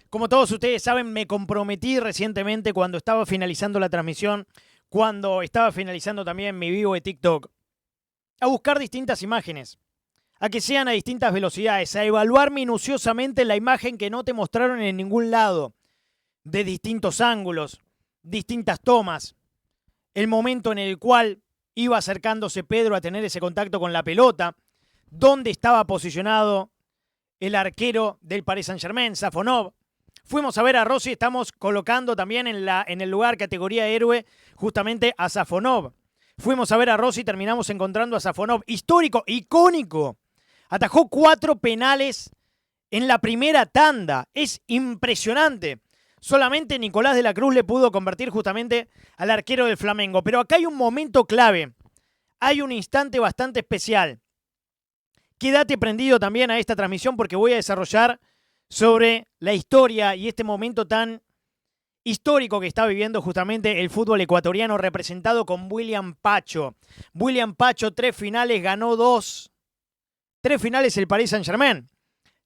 Como todos ustedes saben, me comprometí recientemente cuando estaba finalizando la transmisión, cuando estaba finalizando también mi vivo de TikTok, a buscar distintas imágenes, a que sean a distintas velocidades, a evaluar minuciosamente la imagen que no te mostraron en ningún lado, de distintos ángulos, distintas tomas, el momento en el cual iba acercándose Pedro a tener ese contacto con la pelota, dónde estaba posicionado el arquero del Paris Saint-Germain, Safonov. Fuimos a ver a Rossi, estamos colocando también en el lugar categoría héroe justamente a Safonov. Fuimos a ver a Rossi, terminamos encontrando a Safonov, histórico, icónico. Atajó 4 penales en la primera tanda. Es impresionante. Solamente Nicolás de la Cruz le pudo convertir justamente al arquero del Flamengo. Pero acá hay un momento clave. Hay un instante bastante especial. Quédate prendido también a esta transmisión porque voy a desarrollar sobre la historia y este momento tan histórico que está viviendo justamente el fútbol ecuatoriano representado con William Pacho. William Pacho, 3 finales, ganó 2. 3 finales el Paris Saint-Germain.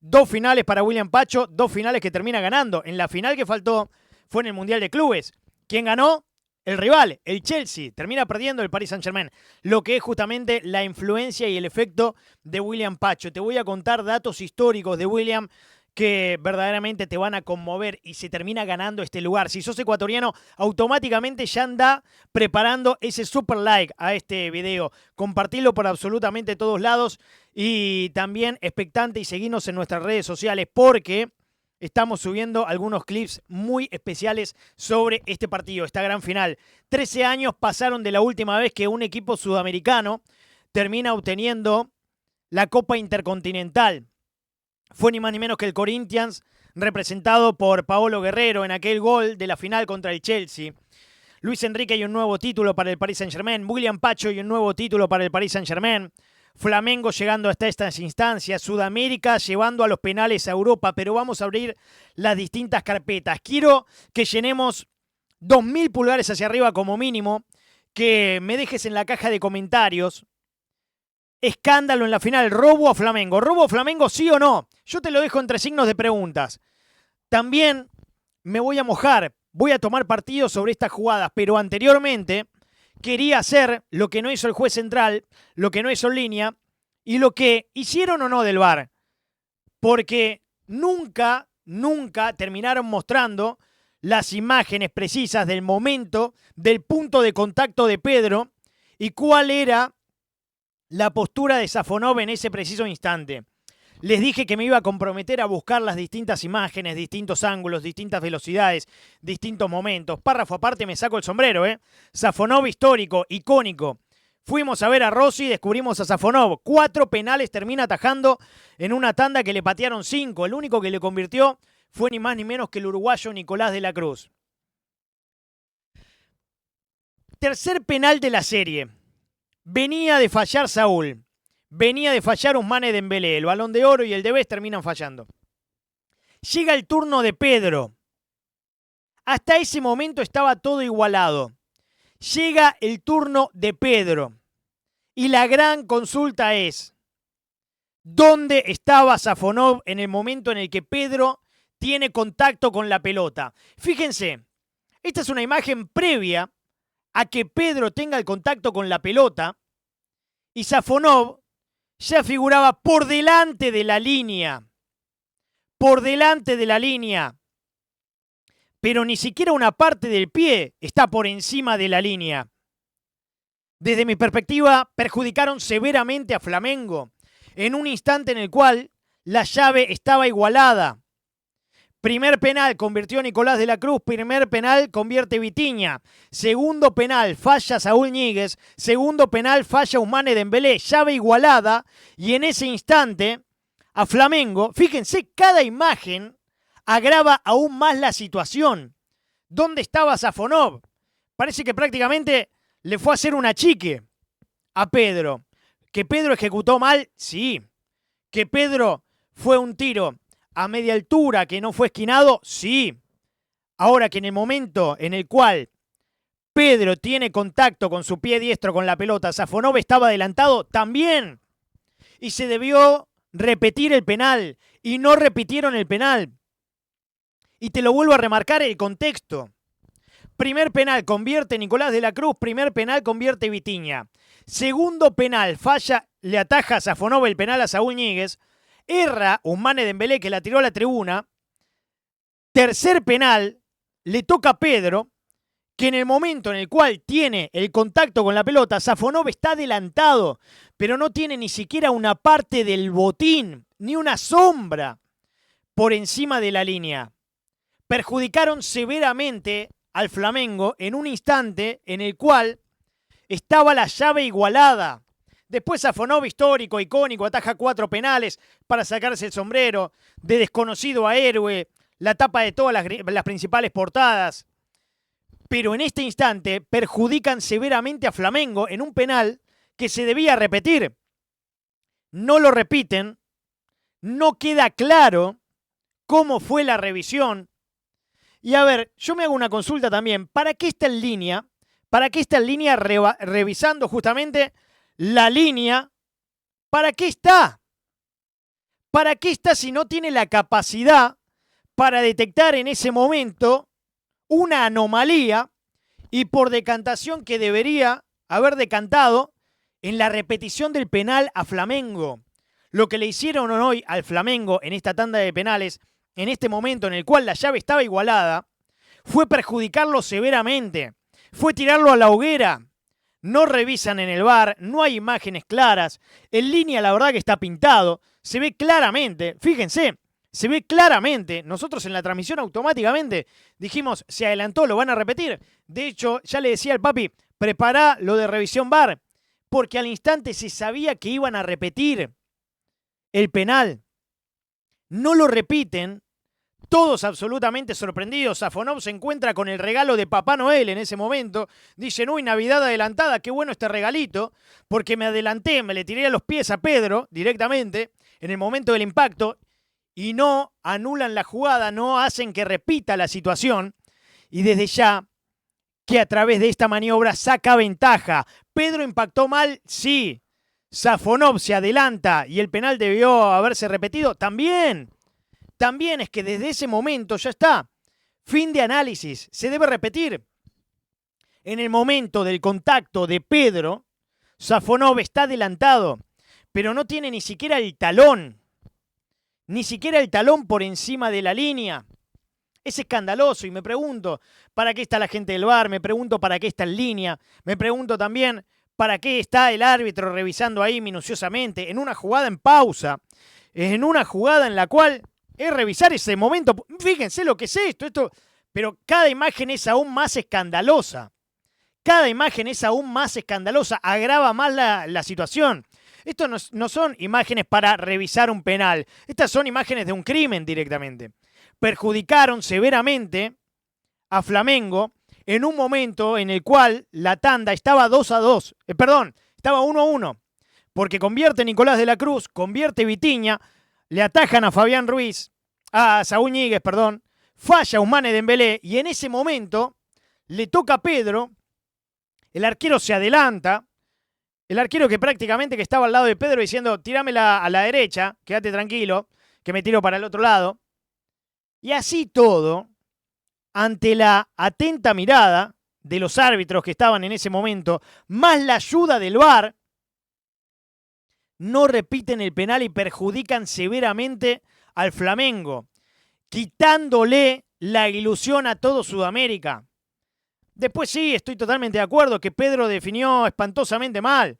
2 finales para William Pacho, 2 finales que termina ganando. En la final que faltó fue en el Mundial de Clubes. ¿Quién ganó? El rival, el Chelsea. Termina perdiendo el Paris Saint-Germain. Lo que es justamente la influencia y el efecto de William Pacho. Te voy a contar datos históricos de William que verdaderamente te van a conmover y se termina ganando este lugar. Si sos ecuatoriano, automáticamente ya anda preparando ese super like a este video. Compartilo por absolutamente todos lados y también expectante y seguinos en nuestras redes sociales porque estamos subiendo algunos clips muy especiales sobre este partido, esta gran final. 13 años pasaron de la última vez que un equipo sudamericano termina obteniendo la Copa Intercontinental. Fue ni más ni menos que el Corinthians, representado por Paolo Guerrero en aquel gol de la final contra el Chelsea. Luis Enrique y un nuevo título para el Paris Saint-Germain. William Pacho y un nuevo título para el Paris Saint-Germain. Flamengo llegando hasta estas instancias. Sudamérica llevando a los penales a Europa. Pero vamos a abrir las distintas carpetas. Quiero que llenemos 2000 pulgares hacia arriba como mínimo. Que me dejes en la caja de comentarios. Escándalo en la final, robo a Flamengo. ¿Robo a Flamengo sí o no? Yo te lo dejo entre signos de preguntas. También me voy a mojar, voy a tomar partido sobre estas jugadas, pero anteriormente quería hacer lo que no hizo el juez central, lo que no hizo en línea y lo que hicieron o no del VAR. Porque nunca terminaron mostrando las imágenes precisas del momento, del punto de contacto de Pedro y cuál era la postura de Safonov en ese preciso instante. Les dije que me iba a comprometer a buscar las distintas imágenes, distintos ángulos, distintas velocidades, distintos momentos. Párrafo aparte me saco el sombrero, ¿eh? Safonov histórico, icónico. Fuimos a ver a Rossi y descubrimos a Safonov. 4 penales termina atajando en una tanda que le patearon 5. El único que le convirtió fue ni más ni menos que el uruguayo Nicolás de la Cruz. Tercer penal de la serie. Venía de fallar Saúl, venía de fallar Ousmane Dembélé, el Balón de Oro y el de Best terminan fallando. Llega el turno de Pedro. Hasta ese momento estaba todo igualado. Llega el turno de Pedro. Y la gran consulta es, ¿dónde estaba Safonov en el momento en el que Pedro tiene contacto con la pelota? Fíjense, esta es una imagen previa a que Pedro tenga el contacto con la pelota y Safonov ya figuraba por delante de la línea. Por delante de la línea. Pero ni siquiera una parte del pie está por encima de la línea. Desde mi perspectiva, perjudicaron severamente a Flamengo en un instante en el cual la llave estaba igualada. Primer penal convirtió Nicolás de la Cruz, primer penal convierte Vitinha, segundo penal falla Saúl Ñíguez, segundo penal falla Ousmane Dembélé, llave igualada y en ese instante a Flamengo, fíjense, cada imagen agrava aún más la situación. ¿Dónde estaba Safonov? Parece que prácticamente le fue a hacer un achique a Pedro. ¿Que Pedro ejecutó mal? Sí. ¿Que Pedro fue un tiro a media altura que no fue esquinado? Sí. Ahora que en el momento en el cual Pedro tiene contacto con su pie diestro con la pelota, Safonov estaba adelantado, también. Y se debió repetir el penal y no repitieron el penal. Y te lo vuelvo a remarcar el contexto. Primer penal convierte Nicolás de la Cruz, primer penal convierte Vitinha. Segundo penal, falla, le ataja a Safonov el penal a Saúl Ñíguez. Erra Ousmane Dembélé que la tiró a la tribuna. Tercer penal, le toca a Pedro, que en el momento en el cual tiene el contacto con la pelota, Safonov está adelantado, pero no tiene ni siquiera una parte del botín, ni una sombra por encima de la línea. Perjudicaron severamente al Flamengo en un instante en el cual estaba la llave igualada. Después Safonov, histórico, icónico, ataja 4 penales para sacarse el sombrero, de desconocido a héroe, la tapa de todas las principales portadas. Pero en este instante perjudican severamente a Flamengo en un penal que se debía repetir. No lo repiten, no queda claro cómo fue la revisión. Y a ver, yo me hago una consulta también. ¿Para qué está en línea? ¿Para qué está en línea revisando justamente la línea? ¿Para qué está? ¿Para qué está si no tiene la capacidad para detectar en ese momento una anomalía y por decantación que debería haber decantado en la repetición del penal a Flamengo? Lo que le hicieron hoy al Flamengo en esta tanda de penales, en este momento en el cual la llave estaba igualada, fue perjudicarlo severamente, fue tirarlo a la hoguera. No revisan en el VAR, no hay imágenes claras, en línea la verdad que está pintado, se ve claramente, fíjense, se ve claramente. Nosotros en la transmisión automáticamente dijimos, se adelantó, lo van a repetir. De hecho, ya le decía al papi, prepará lo de revisión VAR, porque al instante se sabía que iban a repetir el penal. No lo repiten, todos absolutamente sorprendidos. Safonov se encuentra con el regalo de Papá Noel en ese momento. Dicen, uy, Navidad adelantada, qué bueno este regalito, porque me adelanté, me le tiré a los pies a Pedro directamente en el momento del impacto y no anulan la jugada, no hacen que repita la situación. Y desde ya, que a través de esta maniobra saca ventaja. Pedro impactó mal, sí. Safonov se adelanta y el penal debió haberse repetido, también. También es que desde ese momento ya está. Fin de análisis. Se debe repetir. En el momento del contacto de Pedro, Safonov está adelantado, pero no tiene ni siquiera el talón. Ni siquiera el talón por encima de la línea. Es escandaloso y me pregunto, ¿para qué está la gente del VAR? Me pregunto, ¿para qué está en línea? Me pregunto también, ¿para qué está el árbitro revisando ahí minuciosamente? En una jugada en pausa. En una jugada en la cual es revisar ese momento. Fíjense lo que es esto. Pero cada imagen es aún más escandalosa. Cada imagen es aún más escandalosa. Agrava más la situación. Esto no son imágenes para revisar un penal. Estas son imágenes de un crimen directamente. Perjudicaron severamente a Flamengo en un momento en el cual la tanda estaba 2-2. Estaba 1-1. Porque convierte Nicolás de la Cruz, convierte Vitinha, le atajan a Fabián Ruiz, a Saúl Ñíguez, falla Ousmane Dembélé y en ese momento le toca a Pedro, el arquero se adelanta, el arquero que prácticamente que estaba al lado de Pedro diciendo, tirámela a la derecha, quédate tranquilo, que me tiro para el otro lado. Y así todo, ante la atenta mirada de los árbitros que estaban en ese momento, más la ayuda del VAR, no repiten el penal y perjudican severamente al Flamengo, quitándole la ilusión a todo Sudamérica. Después sí, estoy totalmente de acuerdo que Pedro definió espantosamente mal,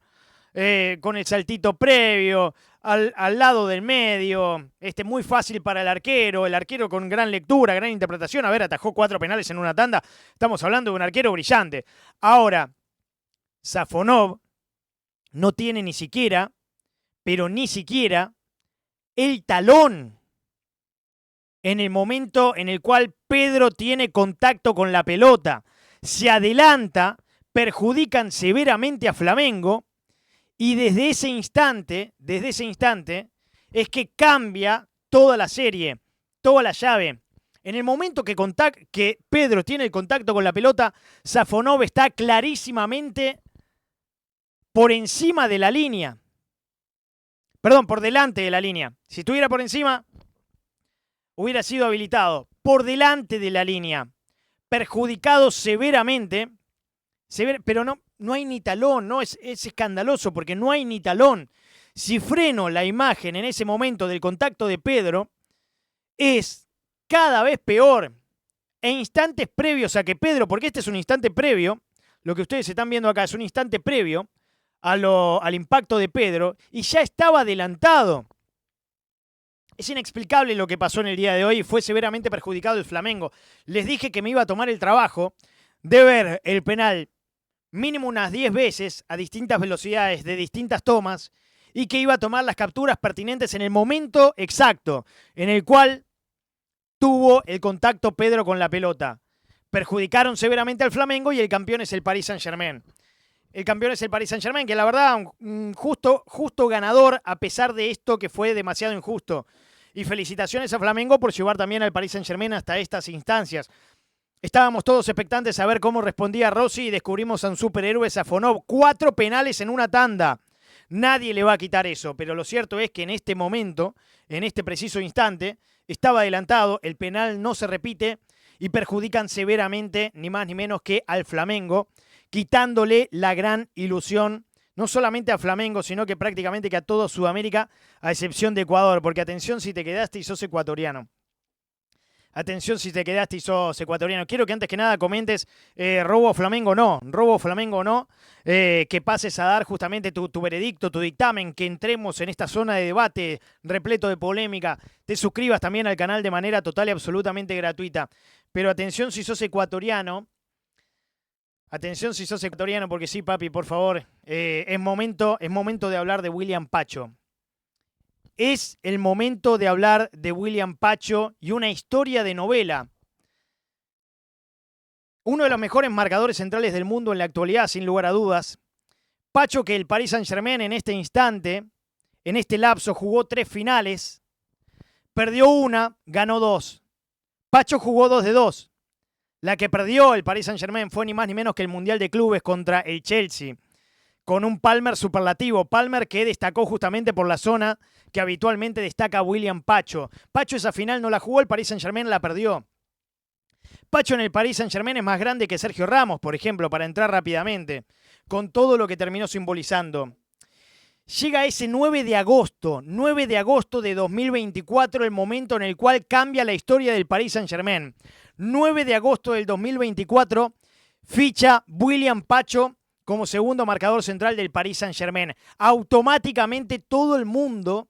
con el saltito previo, al lado del medio, muy fácil para el arquero con gran lectura, gran interpretación. A ver, atajó 4 penales en una tanda. Estamos hablando de un arquero brillante. Ahora, Safonov no tiene ni siquiera, pero ni siquiera, el talón en el momento en el cual Pedro tiene contacto con la pelota. Se adelanta, perjudican severamente a Flamengo y desde ese instante es que cambia toda la serie, toda la llave. En el momento que Pedro tiene el contacto con la pelota, Safonov está clarísimamente por encima de la línea. Perdón, por delante de la línea. Si estuviera por encima, hubiera sido habilitado. por delante de la línea, perjudicado severamente, pero no hay ni talón, no es escandaloso porque no hay ni talón. Si freno la imagen en ese momento del contacto de Pedro, es cada vez peor. E instantes previos a que Pedro, porque este es un instante previo, lo que ustedes están viendo acá es un instante previo al impacto de Pedro, y ya estaba adelantado. Es inexplicable lo que pasó en el día de hoy y fue severamente perjudicado el Flamengo. Les dije que me iba a tomar el trabajo de ver el penal mínimo unas 10 veces a distintas velocidades, de distintas tomas, y que iba a tomar las capturas pertinentes en el momento exacto en el cual tuvo el contacto Pedro con la pelota. Perjudicaron severamente al Flamengo y el campeón es el Paris Saint-Germain. El campeón es el Paris Saint-Germain, que la verdad, un justo ganador a pesar de esto que fue demasiado injusto. Y felicitaciones a Flamengo por llevar también al Paris Saint-Germain hasta estas instancias. Estábamos todos expectantes a ver cómo respondía Rossi y descubrimos a un superhéroe, Safonov. 4 penales en una tanda. Nadie le va a quitar eso, pero lo cierto es que en este momento, en este preciso instante, estaba adelantado, el penal no se repite y perjudican severamente, ni más ni menos que al Flamengo, quitándole la gran ilusión, no solamente a Flamengo, sino que prácticamente que a todo Sudamérica, a excepción de Ecuador, porque atención si te quedaste y sos ecuatoriano. Atención si te quedaste y sos ecuatoriano. Quiero que antes que nada comentes robo Flamengo no, que pases a dar justamente tu veredicto, tu dictamen, que entremos en esta zona de debate repleto de polémica. Te suscribas también al canal de manera total y absolutamente gratuita. Pero atención si sos ecuatoriano. Atención si sos ecuatoriano, porque sí, papi, por favor. Es momento de hablar de William Pacho. Es el momento de hablar de William Pacho y una historia de novela. Uno de los mejores marcadores centrales del mundo en la actualidad, sin lugar a dudas. Pacho, que el Paris Saint-Germain en este instante, en este lapso, jugó 3 finales. Perdió una, ganó 2. Pacho jugó 2 de 2. La que perdió el Paris Saint-Germain fue ni más ni menos que el Mundial de Clubes contra el Chelsea, con un Palmer superlativo. Palmer que destacó justamente por la zona que habitualmente destaca William Pacho. Pacho esa final no la jugó, el Paris Saint-Germain la perdió. Pacho en el Paris Saint-Germain es más grande que Sergio Ramos, por ejemplo, para entrar rápidamente, con todo lo que terminó simbolizando. Llega ese 9 de agosto de 2024, el momento en el cual cambia la historia del Paris Saint-Germain. 9 de agosto del 2024, ficha William Pacho como segundo marcador central del Paris Saint-Germain. Automáticamente todo el mundo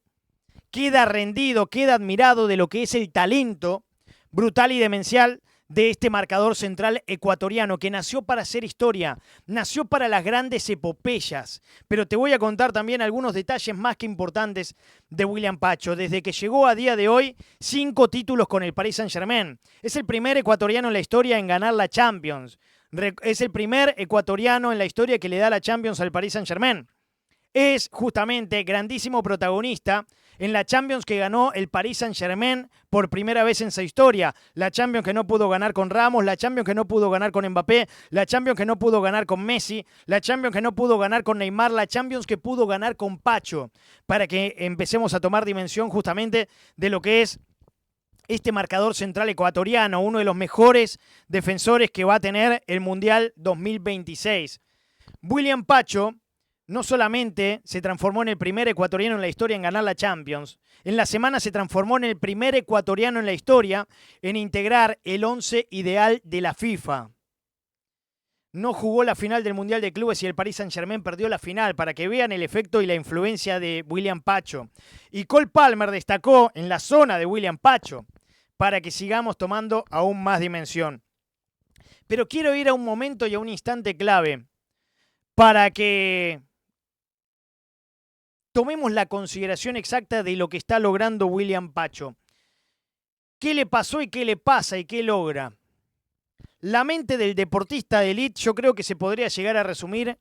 queda rendido, queda admirado de lo que es el talento brutal y demencial de este marcador central ecuatoriano, que nació para hacer historia, nació para las grandes epopeyas. Pero te voy a contar también algunos detalles más que importantes de William Pacho. Desde que llegó a día de hoy, 5 títulos con el Paris Saint-Germain. Es el primer ecuatoriano en la historia en ganar la Champions. Es el primer ecuatoriano en la historia que le da la Champions al Paris Saint-Germain. Es justamente grandísimo protagonista en la Champions que ganó el Paris Saint-Germain por primera vez en su historia. La Champions que no pudo ganar con Ramos, la Champions que no pudo ganar con Mbappé, la Champions que no pudo ganar con Messi, la Champions que no pudo ganar con Neymar, la Champions que pudo ganar con Pacho, para que empecemos a tomar dimensión justamente de lo que es este marcador central ecuatoriano, uno de los mejores defensores que va a tener el Mundial 2026. William Pacho no solamente se transformó en el primer ecuatoriano en la historia en ganar la Champions, en la semana se transformó en el primer ecuatoriano en la historia en integrar el 11 ideal de la FIFA. No jugó la final del Mundial de Clubes y el Paris Saint-Germain perdió la final, para que vean el efecto y la influencia de William Pacho. Y Cole Palmer destacó en la zona de William Pacho, para que sigamos tomando aún más dimensión. Pero quiero ir a un momento y a un instante clave para que tomemos la consideración exacta de lo que está logrando William Pacho. ¿Qué le pasó y qué le pasa y qué logra? La mente del deportista de élite yo creo que se podría llegar a resumir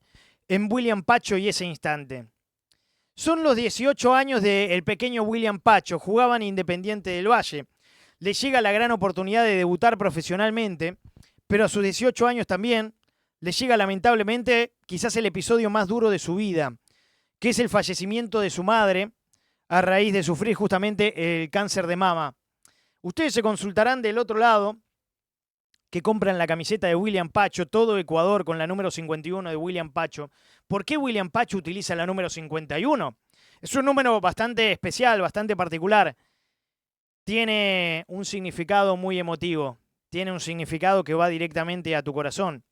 en William Pacho y ese instante. Son los 18 años del pequeño William Pacho, jugaba en Independiente del Valle. Le llega la gran oportunidad de debutar profesionalmente, pero a sus 18 años también le llega lamentablemente quizás el episodio más duro de su vida, que es el fallecimiento de su madre a raíz de sufrir justamente el cáncer de mama. Ustedes se consultarán del otro lado que compran la camiseta de William Pacho, todo Ecuador con la número 51 de William Pacho. ¿Por qué William Pacho utiliza la número 51? Es un número bastante especial, bastante particular. Tiene un significado muy emotivo. Tiene un significado que va directamente a tu corazón.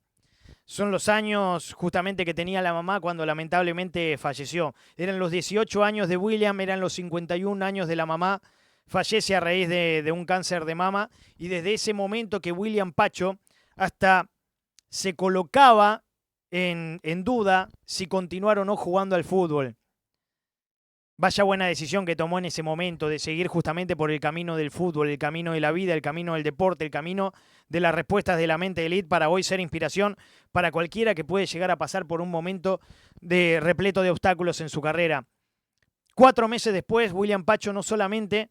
Son los años justamente que tenía la mamá cuando lamentablemente falleció. Eran los 18 años de William, eran los 51 años de la mamá. Fallece a raíz de un cáncer de mama y desde ese momento que William Pacho hasta se colocaba en duda si continuar o no jugando al fútbol. Vaya buena decisión que tomó en ese momento de seguir justamente por el camino del fútbol, el camino de la vida, el camino del deporte, el camino de las respuestas de la mente elite para hoy ser inspiración para cualquiera que puede llegar a pasar por un momento de repleto de obstáculos en su carrera. 4 meses después, William Pacho no solamente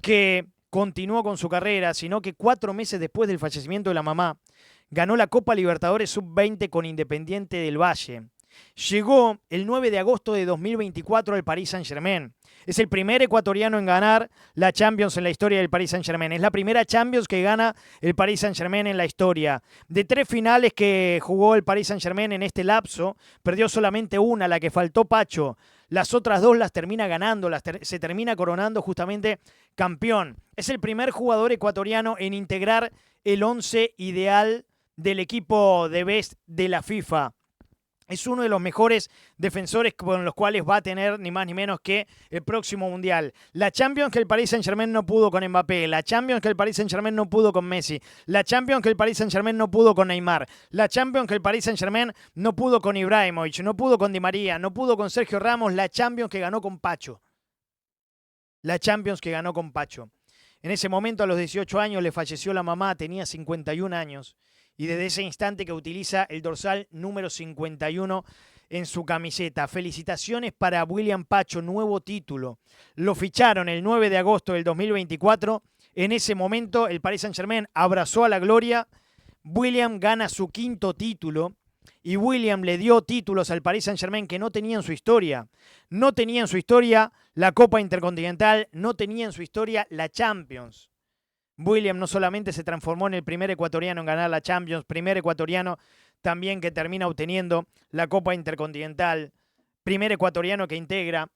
que continuó con su carrera, sino que 4 meses después del fallecimiento de la mamá, ganó la Copa Libertadores Sub-20 con Independiente del Valle. Llegó el 9 de agosto de 2024 al Paris Saint-Germain. Es el primer ecuatoriano en ganar la Champions en la historia del Paris Saint-Germain. Es la primera Champions que gana el Paris Saint-Germain en la historia. De 3 finales que jugó el Paris Saint-Germain en este lapso, perdió solamente una, la que faltó Pacho. Las otras 2 las termina ganando, se termina coronando justamente campeón. Es el primer jugador ecuatoriano en integrar el 11 ideal del equipo de Best de la FIFA. Es uno de los mejores defensores con los cuales va a tener ni más ni menos que el próximo Mundial. La Champions que el Paris Saint-Germain no pudo con Mbappé. La Champions que el Paris Saint-Germain no pudo con Messi. La Champions que el Paris Saint-Germain no pudo con Neymar. La Champions que el Paris Saint-Germain no pudo con Ibrahimovic. No pudo con Di María. No pudo con Sergio Ramos. La Champions que ganó con Pacho. La Champions que ganó con Pacho. En ese momento, a los 18 años, le falleció la mamá. Tenía 51 años. Y desde ese instante que utiliza el dorsal número 51 en su camiseta. Felicitaciones para William Pacho, nuevo título. Lo ficharon el 9 de agosto del 2024. En ese momento el Paris Saint-Germain abrazó a la gloria. William gana su 5º título. Y William le dio títulos al Paris Saint-Germain que no tenía en su historia. No tenía en su historia la Copa Intercontinental, no tenía en su historia la Champions. William no solamente se transformó en el primer ecuatoriano en ganar la Champions, primer ecuatoriano también que termina obteniendo la Copa Intercontinental, primer ecuatoriano que integra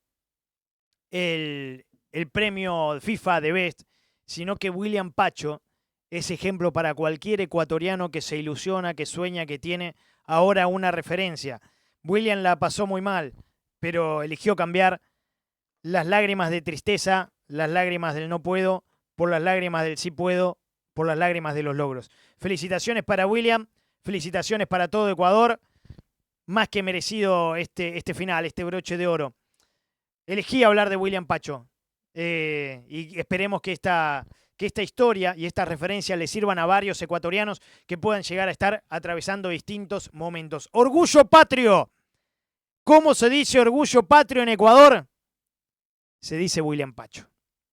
el premio FIFA de Best, sino que William Pacho es ejemplo para cualquier ecuatoriano que se ilusiona, que sueña, que tiene ahora una referencia. William la pasó muy mal, pero eligió cambiar las lágrimas de tristeza, las lágrimas del no puedo, por las lágrimas del sí puedo, por las lágrimas de los logros. Felicitaciones para William, felicitaciones para todo Ecuador. Más que merecido este final, este broche de oro. Elegí hablar de William Pacho y esperemos que esta historia y esta referencia le sirvan a varios ecuatorianos que puedan llegar a estar atravesando distintos momentos. Orgullo patrio. ¿Cómo se dice orgullo patrio en Ecuador? Se dice William Pacho.